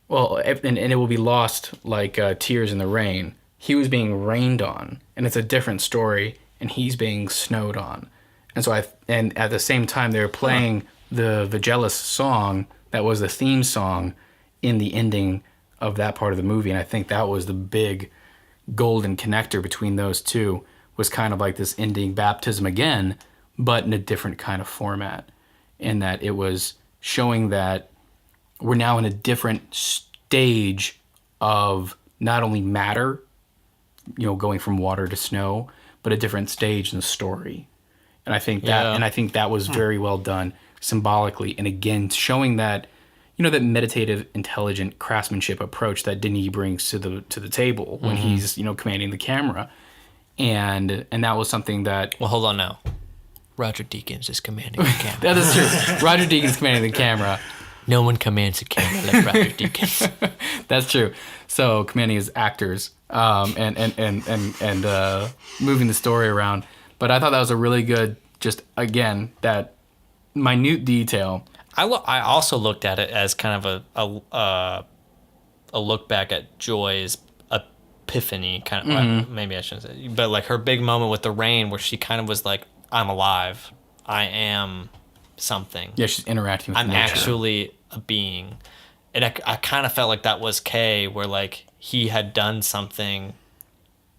Well, and it will be lost like tears in the rain. He was being rained on, and it's a different story, and he's being snowed on. And so and at the same time, they were playing the Vangelis song that was the theme song in the ending of that part of the movie. And I think that was the big golden connector between those two, was kind of like this ending baptism again, but in a different kind of format. In that it was showing that we're now in a different stage of not only matter, going from water to snow, but a different stage in the story. And I think that was very well done symbolically, and again showing that that meditative, intelligent craftsmanship approach that Denis brings to the table when he's commanding the camera, and that was something that. Well, hold on now. Roger Deakins is commanding the camera. That is true. Roger Deakins commanding the camera. No one commands the camera like Roger Deakins. That's true. So commanding his actors, and moving the story around. But I thought that was a really good, just again, that minute detail. I also looked at it as kind of a look back at Joy's epiphany, kind of. Maybe I shouldn't say, but like her big moment with the rain, where she kind of was like, "I'm alive. I am something. Yeah, she's interacting with I'm nature. actually a being." And I kind of felt like that was Kay, where like he had done something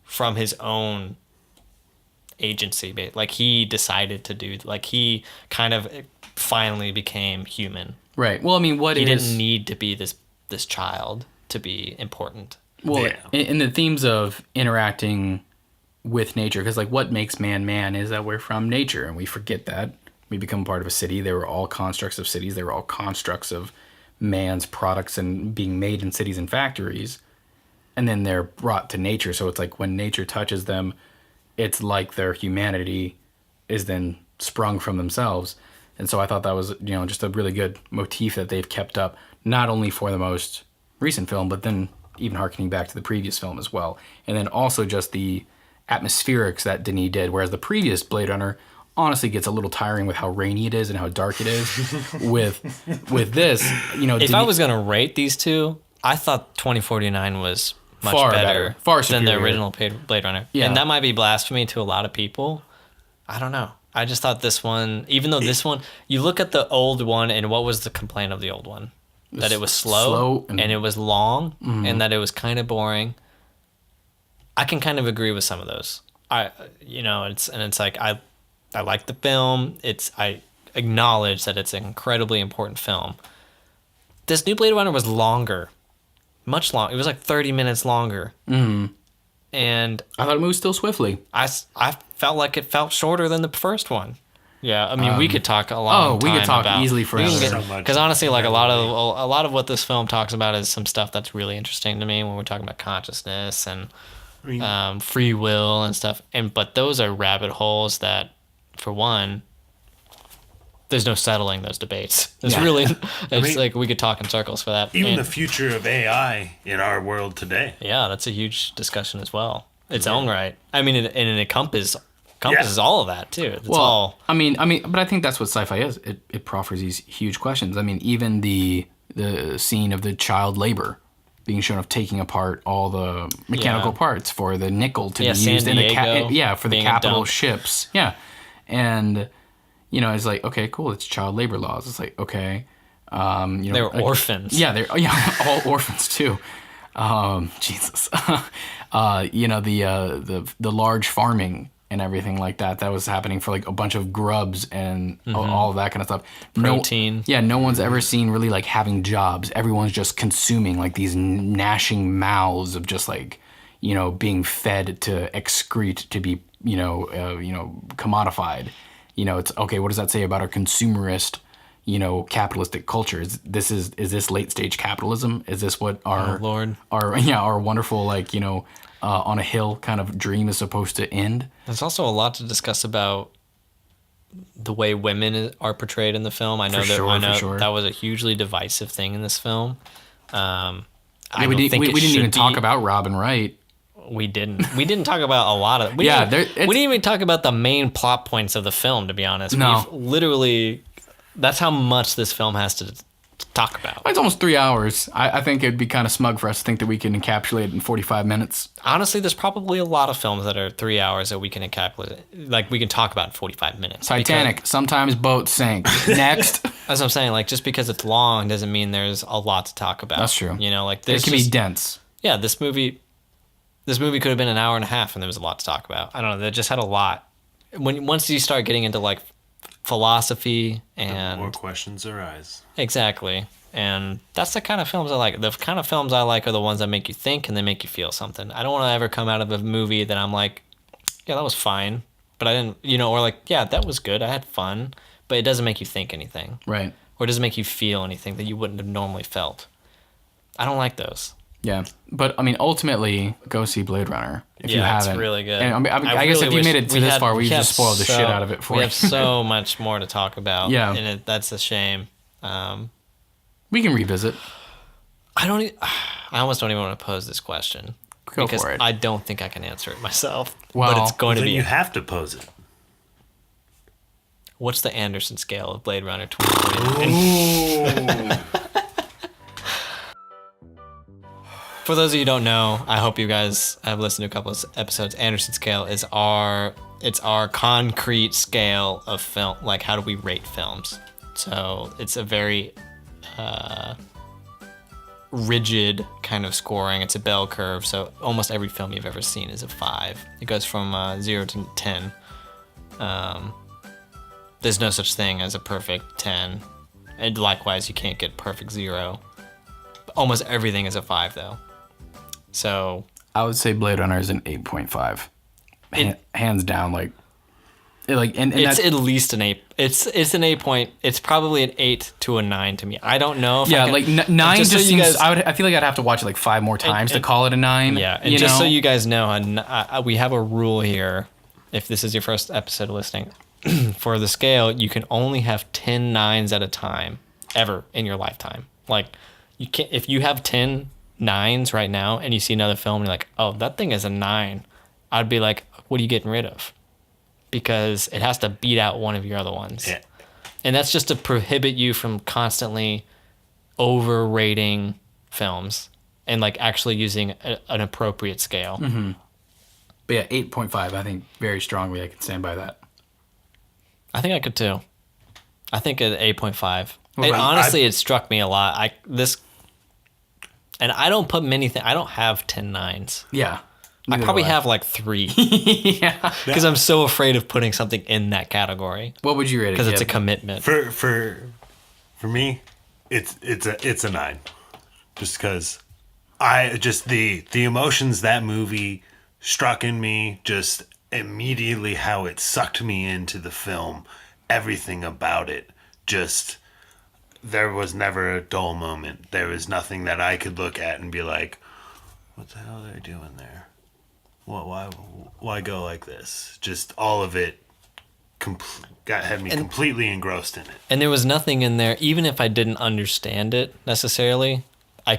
from his own agency, like he decided to do, like he kind of finally became human. Right. Well, I mean, he didn't need to be this child to be important. Well, in the themes of interacting with nature, because like what makes man is that we're from nature, and we forget that. We become part of a city. They were all constructs of cities. They were all constructs of man's products and being made in cities and factories. And then they're brought to nature. So it's like when nature touches them, it's like their humanity is then sprung from themselves. And so I thought that was, just a really good motif that they've kept up, not only for the most recent film, but then even harkening back to the previous film as well. And then also just the atmospherics that Denis did, whereas the previous Blade Runner honestly gets a little tiring with how rainy it is and how dark it is. with this, if I was going to rate these two, I thought 2049 was much far better far than the superior. original Blade Runner. Yeah. And that might be blasphemy to a lot of people. I don't know. I just thought this one, even though this one, you look at the old one, and what was the complaint of the old one? That it was slow and it was long, and that it was kind of boring. I can kind of agree with some of those. It's like I like the film. I acknowledge that it's an incredibly important film. This new Blade Runner was longer, much longer. It was like 30 minutes longer. Mm-hmm. And I thought it moved still swiftly. I felt like it felt shorter than the first one. Yeah, I mean, we could talk a long time we could talk about, easily forever. So much. Because honestly, like a lot of what this film talks about is some stuff that's really interesting to me when we're talking about consciousness and I mean, free will and stuff. But those are rabbit holes that, for one, there's no settling those debates. It's really, it's like we could talk in circles for that. even And- the future of AI in our world today. yeah, that's a huge discussion as well. Its own right. I mean, it encompasses all of that too. It's all. I mean, but I think that's what sci-fi is. It proffers these huge questions. I mean, even the scene of the child labor being shown of taking apart all the mechanical parts for the nickel to be San used in the Diego for the being a capital dump. ships. Yeah, and it's like, okay, cool. It's child labor laws. It's like, okay, They're orphans. Yeah, they're all orphans too. Jesus, the large farming and everything like that was happening for like a bunch of grubs and all of that kind of stuff. Protein. No one's ever seen really like having jobs. Everyone's just consuming like these gnashing mouths of just like being fed to excrete to be commodified. It's okay. What does that say about our consumerist? Capitalistic culture. Is this late stage capitalism? Is this what our Lord. our wonderful on a hill kind of dream is supposed to end? There's also a lot to discuss about the way women are portrayed in the film. I know that was a hugely divisive thing in this film. We didn't even talk about Robin Wright. We didn't. We didn't talk about a lot of. We didn't even talk about the main plot points of the film. To be honest, no. We've literally. That's how much this film has to talk about. It's almost 3 hours. I think it'd be kind of smug for us to think that we can encapsulate it in 45 minutes. Honestly, there's probably a lot of films that are 3 hours that we can encapsulate. Like, we can talk about in 45 minutes. Titanic. Sometimes boats sink. Next. That's what I'm saying. Like, just because it's long doesn't mean there's a lot to talk about. That's true. Like It can be dense. Yeah, this movie could have been an hour and a half and there was a lot to talk about. I don't know. They just had a lot. Once you start getting into, like, philosophy and More questions arise. Exactly. And that's the kind of films I like. The kind of films I like are the ones that make you think and they make you feel something. I don't want to ever come out of a movie that I'm like, yeah, that was fine, but I didn't, or like, yeah, that was good. I had fun, but it doesn't make you think anything. Right. Or it doesn't make you feel anything that you wouldn't have normally felt. I don't like those. Yeah, but I mean, ultimately, go see Blade Runner if you haven't. It's really good. And I guess if you made it to this far, we just spoiled the shit out of it for you. We have so much more to talk about. Yeah, and that's a shame. We can revisit. I almost don't even want to pose this question because for it. I don't think I can answer it myself. Well, but it's going to Then be. you have to pose it. What's the Anderson scale of Blade Runner 2049? For those of you who don't know, I hope you guys have listened to a couple of episodes. Anderson scale is our concrete scale of film. Like, how do we rate films? So it's a very rigid kind of scoring. It's a bell curve. So almost every film you've ever seen is a 5. It goes from 0 to 10. There's no such thing as a perfect 10. And likewise, you can't get perfect 0. Almost everything is a 5, though. So I would say Blade Runner is an 8.5, hands down. And it's at least an 8. It's an 8 point. It's probably an 8 to a 9 to me. I don't know. If 9 just seems. I feel like I'd have to watch it like 5 more times to call it a 9. Yeah, and just so you guys know, we have a rule here. If this is your first episode listening, for the scale, you can only have 10 9s at a time ever in your lifetime. Like, you can't if you have 10 9s right now and you see another film and you're like, oh, that thing is a 9, I'd be like, what are you getting rid of? Because it has to beat out one of your other ones. Yeah. And that's just to prohibit you from constantly overrating films and like actually using an appropriate scale. Mm-hmm. But yeah, 8.5, I think very strongly I can stand by that. I think I could too. I think at 8.5. Well, honestly, it struck me a lot. And I don't put many things. I don't have 10 9s. Yeah. I probably have like 3. Yeah. Because I'm so afraid of putting something in that category. What would you rate it? Because it's a commitment. For me, it's a 9. Just because the emotions that movie struck in me, just immediately how it sucked me into the film, everything about it just, there was never a dull moment. There was nothing that I could look at and be like, what the hell are they doing there? Why go like this? Just all of it had me completely engrossed in it. And there was nothing in there, even if I didn't understand it necessarily, I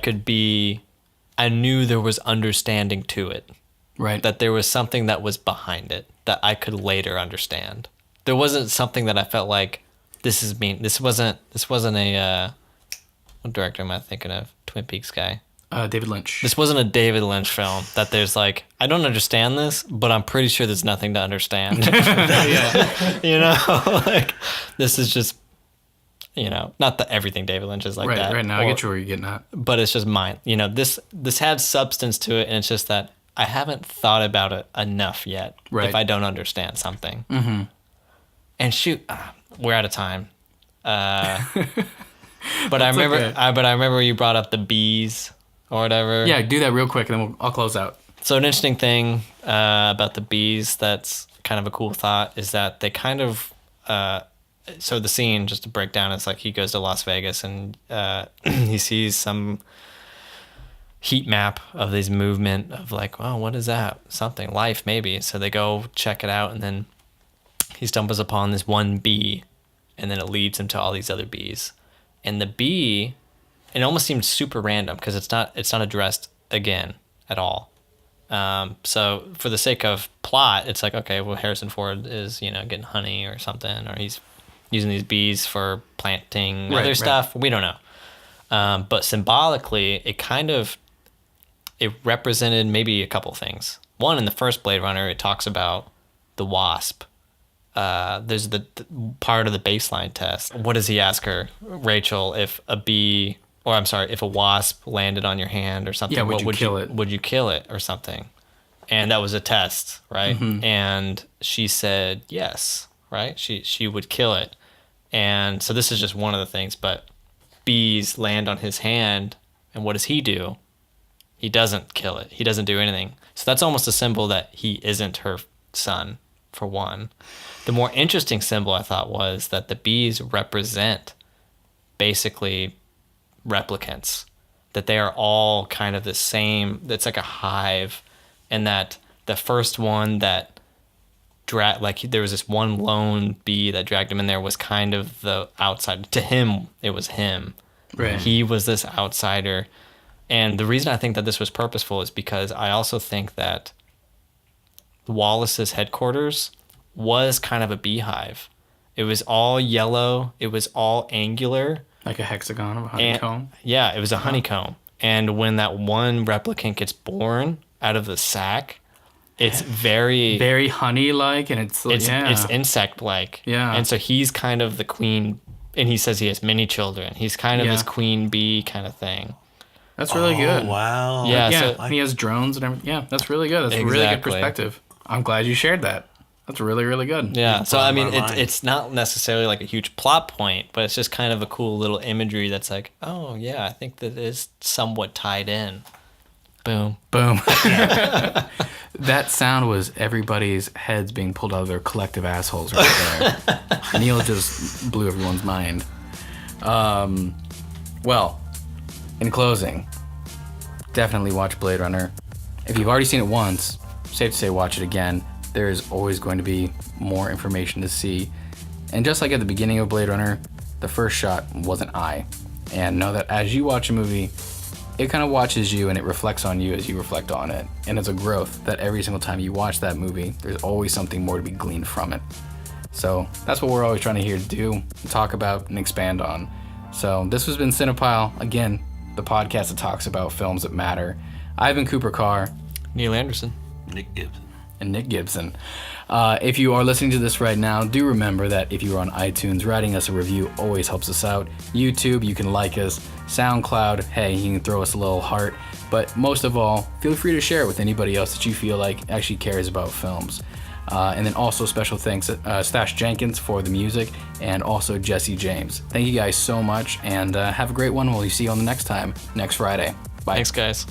knew there was understanding to it. Right. That there was something that was behind it that I could later understand. There wasn't something that I felt like, this wasn't a, what director am I thinking of? Twin Peaks guy. David Lynch. This wasn't a David Lynch film that there's like, I don't understand this, but I'm pretty sure there's nothing to understand. You know, like this is just, you know, not that everything David Lynch is like that. Right now, I get you where you're getting at. But it's just mine. You know, this had substance to it, and it's just that I haven't thought about it enough yet. Right. If I don't understand something. Mm-hmm. And shoot, we're out of time. But I remember, okay. I remember you brought up the bees or whatever. Yeah, do that real quick, and then I'll close out. So an interesting thing about the bees that's kind of a cool thought is that they kind of so the scene, just to break down, it's like he goes to Las Vegas and he sees some heat map of this movement of like, oh, what is that? Something, life maybe. So they go check it out, and then he stumbles upon this one bee, and then it leads him to all these other bees. And the bee, it almost seems super random because it's not addressed again at all. So for the sake of plot, it's like, okay, well, Harrison Ford is, you know, getting honey or something, or he's using these bees for planting other stuff. We don't know. But symbolically, it represented maybe a couple things. One, in the first Blade Runner, it talks about the wasp. There's the part of the baseline test. What does he ask her, Rachel, if a wasp landed on your hand or something? Yeah, would you kill it? Would you kill it or something? And that was a test, right? Mm-hmm. And she said yes, right? She would kill it. And so this is just one of the things, but bees land on his hand, and what does he do? He doesn't kill it. He doesn't do anything. So that's almost a symbol that he isn't her son, for one. The more interesting symbol, I thought, was that the bees represent basically replicants, that they are all kind of the same. It's like a hive, and that the first one that there was this one lone bee that dragged him in there was kind of the outsider. To him, it was him. Right. He was this outsider. And the reason I think that this was purposeful is because I also think that Wallace's headquarters was kind of a beehive. It was all yellow. It was all angular. Like a hexagon of a honeycomb? Yeah, it was a honeycomb. And when that one replicant gets born out of the sac, it's very... Very honey-like, and it's insect-like. Yeah. And so he's kind of the queen, and he says he has many children. He's kind of this queen bee kind of thing. That's really good. Wow. Yeah, So he has drones and everything. Yeah, that's really good. That's a really good perspective. I'm glad you shared that. That's really, really good. Yeah, so I mean, it's not necessarily like a huge plot point, but it's just kind of a cool little imagery that's like, oh, yeah, I think that is somewhat tied in. Boom. Boom. That sound was everybody's heads being pulled out of their collective assholes right there. Neil just blew everyone's mind. Well, in closing, definitely watch Blade Runner. If you've already seen it once, safe to say watch it again. There is always going to be more information to see. And just like at the beginning of Blade Runner, the first shot wasn't I. And know that as you watch a movie, it kind of watches you and it reflects on you as you reflect on it. And it's a growth that every single time you watch that movie, there's always something more to be gleaned from it. So that's what we're always trying to here to do, talk about and expand on. So this has been Cinephile, again, the podcast that talks about films that matter. I've been Cooper Carr. Neil Anderson. Nick Gibson. And Nick Gibson. If you are listening to this right now, do remember that if you are on iTunes, writing us a review always helps us out. YouTube, you can like us. SoundCloud, hey, you can throw us a little heart. But most of all, feel free to share it with anybody else that you feel like actually cares about films. And then also special thanks to Stash Jenkins for the music, and also Jesse James. Thank you guys so much, and have a great one. We'll see you on the next time, next Friday. Bye. Thanks, guys.